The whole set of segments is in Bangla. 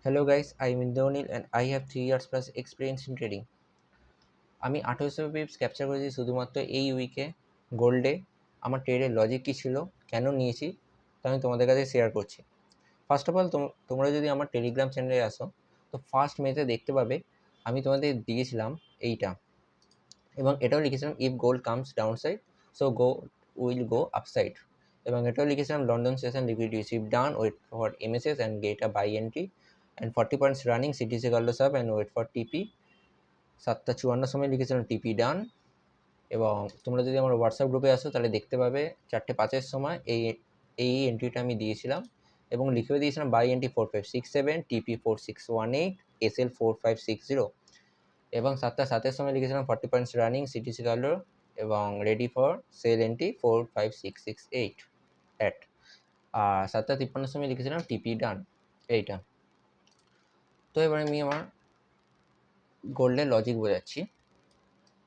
Hello guys, I am Indonil and I have 3 years plus experience in trading. আমি 2800 পিপস ক্যাপচার করেছি শুধুমাত্র এই উইকে গোল্ডে। আমার ট্রেডের লজিক কী ছিল, কেন নিয়েছি, তা আমি তোমাদের কাছে শেয়ার করছি। ফার্স্ট অফ অল তোমরা যদি আমার টেলিগ্রাম চ্যানেলে আসো তো ফার্স্ট মেতে দেখতে পাবে আমি তোমাদের দিয়েছিলাম এইটা, এবং এটাও লিখেছিলাম if gold comes down side so go will go upside, এবং এটাও লিখেছিলাম London session liquidity sweep done wait for MSS and get a buy entry and 40 points running CTC Carlo sub and wait for TP. 7:54 সময় লিখেছিলাম টিপি ডান। এবং তোমরা যদি আমার হোয়াটসঅ্যাপ গ্রুপে আসো তাহলে দেখতে পাবে 4:05 সময় এই এই এন্ট্রিটা আমি দিয়েছিলাম, এবং লিখেও দিয়েছিলাম বাই এন্ট্রি 4567 টিপি 4618 এসএল 4560, এবং 7:07 সময় লিখেছিলাম 40 পয়েন্টস রানিং সিটিসি কার্লো এবং ready for sale entry 45668 at. আর 7:53 সময় লিখেছিলাম টিপি ডান এইটা। তো এবার আমি আমার গোল্ডের লজিক বোঝাচ্ছি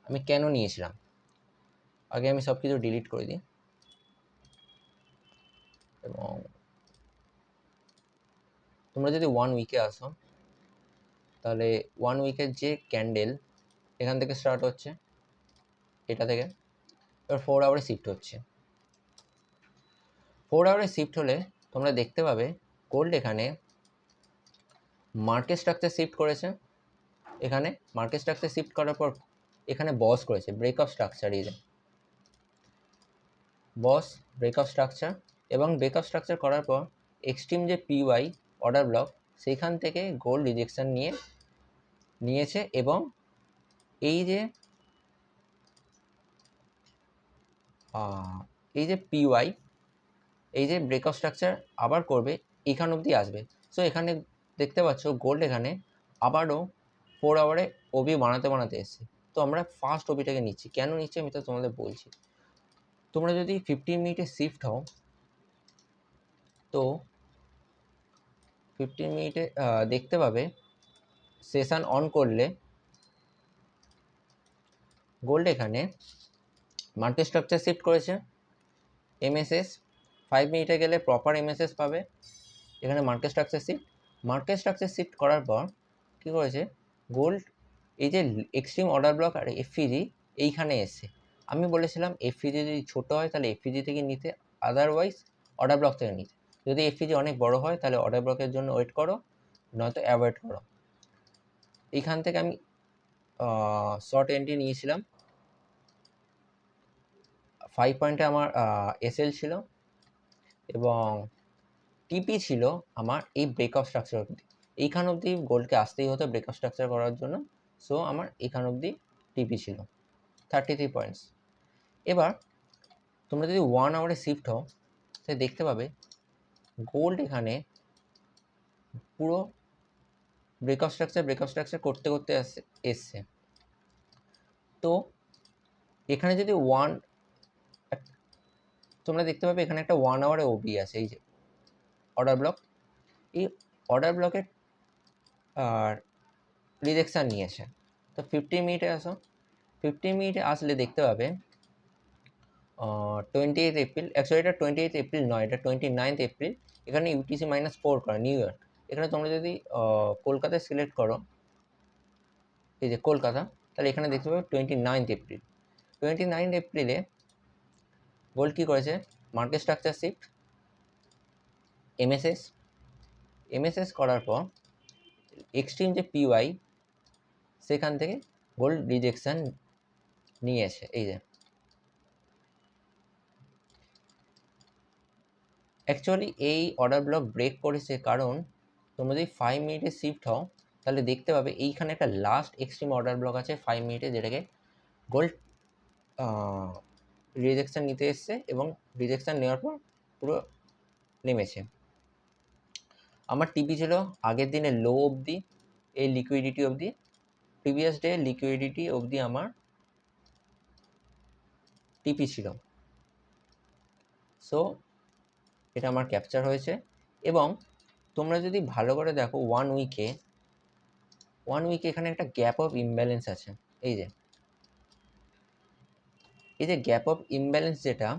আমি কেন নিয়েছিলাম। আগে আমি সব কিছু ডিলিট করে দিই, এবং তোমরা যদি 1 উইকে আসো তাহলে 1 উইকের যে ক্যান্ডেল এখান থেকে স্টার্ট হচ্ছে, এটা থেকে এবার 4 আওয়ারে শিফট হচ্ছে। 4 আওয়ারে শিফট হলে তোমরা দেখতে পাবে গোল্ড এখানে মার্কেট স্ট্রাকচার শিফট করেছে, এখানে মার্কেট স্ট্রাকচার শিফট করার পর এখানে বস করেছে ব্রেক অফ স্ট্রাকচার, এই যে বস ব্রেক অফ স্ট্রাকচার, এবং ব্রেক অফ স্ট্রাকচার করার পর এক্সট্রিম যে পিওয়াই অর্ডার ব্লক সেইখান থেকে গোল্ড রিজেকশন নিয়েছে, এবং এই যে এই যে পিওয়াই এই যে ব্রেক অফ স্ট্রাকচার আবার করবে এখান অবধি আসবে। সো এখানে দেখতে পাচ্ছ গোল্ড এখানে আবারও 4 আওয়ারে ওবি বানাতে এসছে। তো আমরা ফার্স্ট ওবিটাকে নিচ্ছি, কেন নিচ্ছি আমি তো তোমাদের বলছি। তোমরা যদি 15 মিনিটে শিফট হও তো 15 মিনিটে দেখতে পাবে সেশন অন করলে গোল্ড এখানে মার্কেট স্ট্রাকচার শিফট করেছে, এমএসএস 5 মিনিটে গেলে প্রপার এমএসএস পাবে। এখানে মার্কেট স্ট্রাকচার শিফট করার পর কী করেছে গোল্ড এই যে এক্সট্রিম অর্ডার ব্লক আর এফইজি এইখানে এসছে। আমি বলেছিলাম এফইজি যদি ছোটো হয় তাহলে এফইজি থেকে নিতে, আদারওয়াইজ অর্ডার ব্লক থেকে নিতে। যদি এফইজি অনেক বড় হয় তাহলে অর্ডার ব্লকের জন্য ওয়েট করো, নয়তো অ্যাভয়েড করো। এইখান থেকে আমি শর্ট এন্ট্রি নিয়েছিলাম, 5 পয়েন্টে আমার এসএল ছিল, এবং টিপি ছিল আমার এই ব্রেক অফ স্ট্রাকচার অবধি। এইখান অবধি গোল্ডকে আসতেই হতো ব্রেক অফ স্ট্রাকচার করার জন্য, সো আমার এখান অবধি টিপি ছিল 33 পয়েন্টস। এবার তোমরা যদি 1 আওয়ারে শিফট হও তাহলে দেখতে পাবে গোল্ড এখানে পুরো ব্রেক অফ স্ট্রাকচার করতে এসছে। তো এখানে যদি তোমরা দেখতে পাবে এখানে একটা 1 আওয়ারে ওবি আছে, এই যে অর্ডার ব্লক, এই অর্ডার ব্লকের আর রিজেকশান নিয়েছে। তো 15 মিনিটে আসো, 15 মিনিটে আসলে দেখতে পাবে 28 এপ্রিল, অ্যাকচুয়ালি এটা 28 এপ্রিল নয়, এটা 29 এপ্রিল। এখানে ইউটিসি -4 করা নিউ ইয়র্ক। এখানে তোমরা যদি কলকাতায় সিলেক্ট করো, এই যে কলকাতা, তাহলে এখানে দেখতে পাবে 29 এপ্রিল। 29 এপ্রিলে গোল্ড কী করেছে মার্কেট স্ট্রাকচার শিফট এমএসএস করার পর এক্সট্রিম যে পিওয়াই সেখান থেকে গোল্ড রিজেকশান নিয়েছে। এই যে অ্যাকচুয়ালি এই অর্ডার ব্লক ব্রেক করেছে কারণ তোমরা যদি 5 মিনিটে শিফট হও তাহলে দেখতে পাবে এইখানে একটা লাস্ট এক্সট্রিম অর্ডার ব্লক আছে 5 মিনিটে, যেটাকে গোল্ড রিজেকশান নিতে এসছে, এবং রিজেকশান নেওয়ার পর পুরো নেমেছে। আমার টিপি ছিল আগের দিনে লো অবধি, এই লিকুইডিটি অবধি, প্রিভিয়াস ডে লিকুইডিটি অবধি আমার টিপি ছিল। সো এটা আমার ক্যাপচার হয়েছে। এবং তোমরা যদি ভালো করে দেখো 1 উইকে এখানে একটা গ্যাপ অফ ইমব্যালেন্স আছে, এই যে গ্যাপ অফ ইমব্যালেন্স যেটা,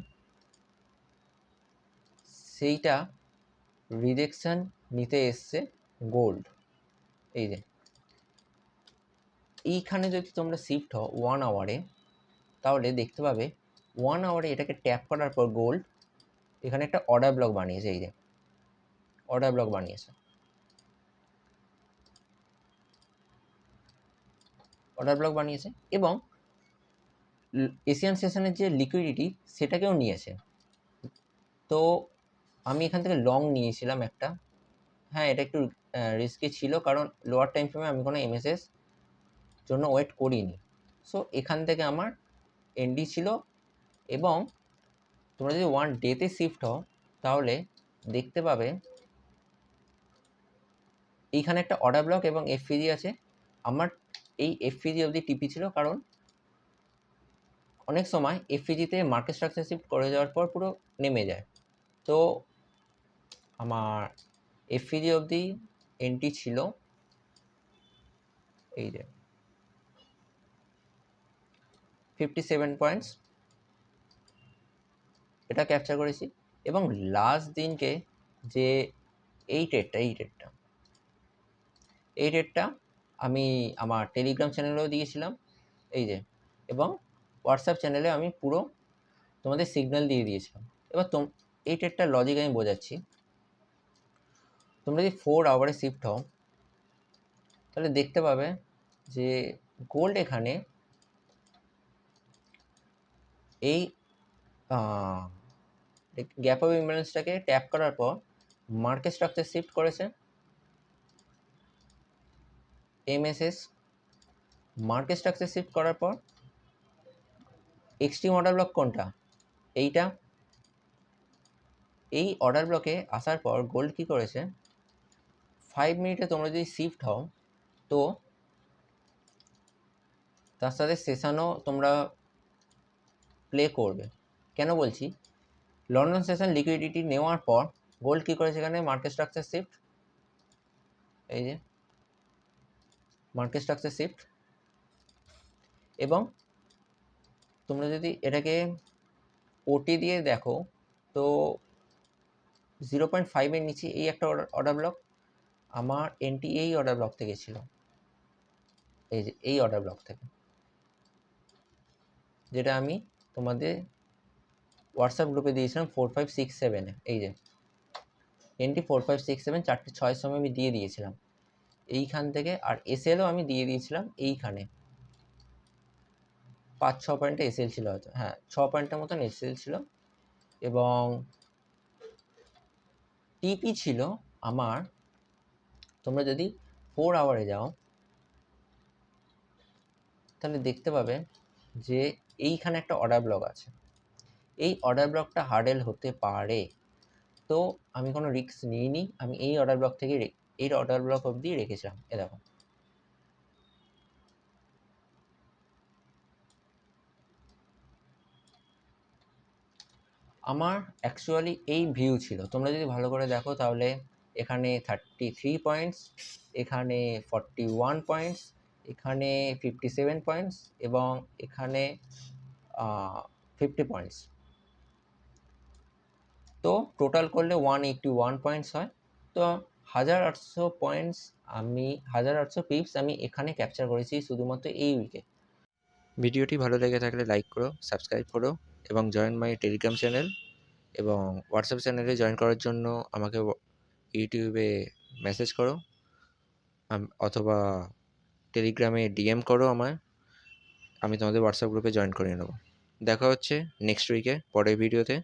সেইটা রিজেকশান নিতে এসছে গোল্ড। এই যে এইখানে যদি তোমরা শিফট হও 1 আওয়ারে, তাহলে দেখতে পাবে 1 আওয়ারে এটাকে ট্যাপ করার পর গোল্ড এখানে একটা অর্ডার ব্লক বানিয়েছে। এই যে অর্ডার ব্লক বানিয়েছে, অর্ডার ব্লক বানিয়েছে এবং এশিয়ান সেশনের যে লিকুইডিটি সেটাকেও নিয়েছে। তো আমি এখান থেকে লং নিয়েছিলাম একটা। হ্যাঁ, এটা একটু রিস্কি ছিল, কারণ লোয়ার টাইম ফ্রেমে আমি কোনো এমএসএস জন্য ওয়েট করিনি। সো এখান থেকে আমার এনডি ছিল। এবং তোমরা যদি 1 ডেতে শিফট হও, তাহলে দেখতে পাবে এইখানে একটা অর্ডার ব্লক এবং এফপিজি আছে। আমার এই এফপিজি অবধি টিপি ছিল, কারণ অনেক সময় এফপিজিতে মার্কেট স্ট্রাকচার শিফট করে যাওয়ার পর পুরো নেমে যায়। তো আমার এফপিজি অবধি এন্ট্রি ছিল এই যে 57 পয়েন্টস, এটা ক্যাপচার করেছি। এবং লাস্ট দিনকে যে এই ট্রেডটা আমি আমার টেলিগ্রাম চ্যানেলেও দিয়েছিলাম এই যে, এবং হোয়াটসঅ্যাপ চ্যানেলে আমি পুরো তোমাদের সিগন্যাল দিয়ে দিয়েছিলাম। এবার এই ট্রেডটার লজিক আমি বোঝাচ্ছি। তোমরা যদি 4 আওয়ারে শিফট হও, তাহলে দেখতে পাবে যে গোল্ড এখানে এই গ্যাপ অফ ইমব্যালেন্সটাকে ট্যাপ করার পর মার্কেট স্ট্রাকচার শিফট করেছে এমএসএস। মার্কেট স্ট্রাকচার শিফট করার পর এক্সট্রিম অর্ডার ব্লক কোনটা? এইটা। এই অর্ডার ব্লকে আসার পর গোল্ড কি করেছে, 5 মিনিটে তোমরা যদি শিফট হও, তো তার সাথে সেশনও তোমরা প্লে করবে। কেন বলছি, লন্ডন সেশন লিকুইডিটি নেওয়ার পর গোল্ড কী করেছে, এখানে মার্কেট স্ট্রাকচার শিফট, এই যে মার্কেট স্ট্রাকচার শিফট। এবং তোমরা যদি এটাকে ওটি দিয়ে দেখো, তো 0.5 নিচে এই একটা অর্ডার ব্লক, আমার এনটি এই অর্ডার ব্লক থেকে ছিল, এই যে এই অর্ডার ব্লক থেকে, যেটা আমি তোমাদের হোয়াটসঅ্যাপ গ্রুপে দিয়েছিলাম 4567-এ। এই যে এনটি 4567 4টে 6 সময় আমি দিয়ে দিয়েছিলাম এইখান থেকে। আর এসএলও আমি দিয়ে দিয়েছিলাম এইখানে, 5-6 পয়েন্টে এসএল ছিল হয়তো, হ্যাঁ 6 পয়েন্টের মতন এসএল ছিল। এবং টিপি ছিল আমার, তোমরা যদি 4 আওয়ারে যাও, তাহলে দেখতে পাবে যে এইখানে একটা অর্ডার ব্লক আছে। এই অর্ডার ব্লকটা হার্ডেল হতে পারে, তো আমি কোনো রিস্ক নিইনি। আমি এই অর্ডার ব্লক থেকে এই অর্ডার ব্লক অবধি রেখেছিলাম। এ দেখো, আমার অ্যাকচুয়ালি এই ভিউ ছিল। তোমরা যদি ভালো করে দেখো, তাহলে এখানে 33 পয়েন্টস, এখানে 41 পয়েন্টস, এখানে 57 পয়েন্টস এবং এখানে 50 পয়েন্টস। তো টোটাল করলে 181 পয়েন্টস হয়। তো 1800 পয়েন্টস, আমি 1800 পিপস আমি এখানে ক্যাপচার করেছি শুধুমাত্র এই উইকে। ভিডিওটি ভালো লেগে থাকলে লাইক করো, সাবস্ক্রাইব করো এবং জয়েন মাই টেলিগ্রাম চ্যানেল। এবং হোয়াটসঅ্যাপ চ্যানেলে জয়েন করার জন্য আমাকে ইউটিউবে মেসেজ করো, অথবা টেলিগ্রামে ডিএম করো আমায়, আমি তোমাদের হোয়াটসঅ্যাপ গ্রুপে জয়েন করে নেবো। দেখা হচ্ছে নেক্সট উইকে পরের ভিডিওতে।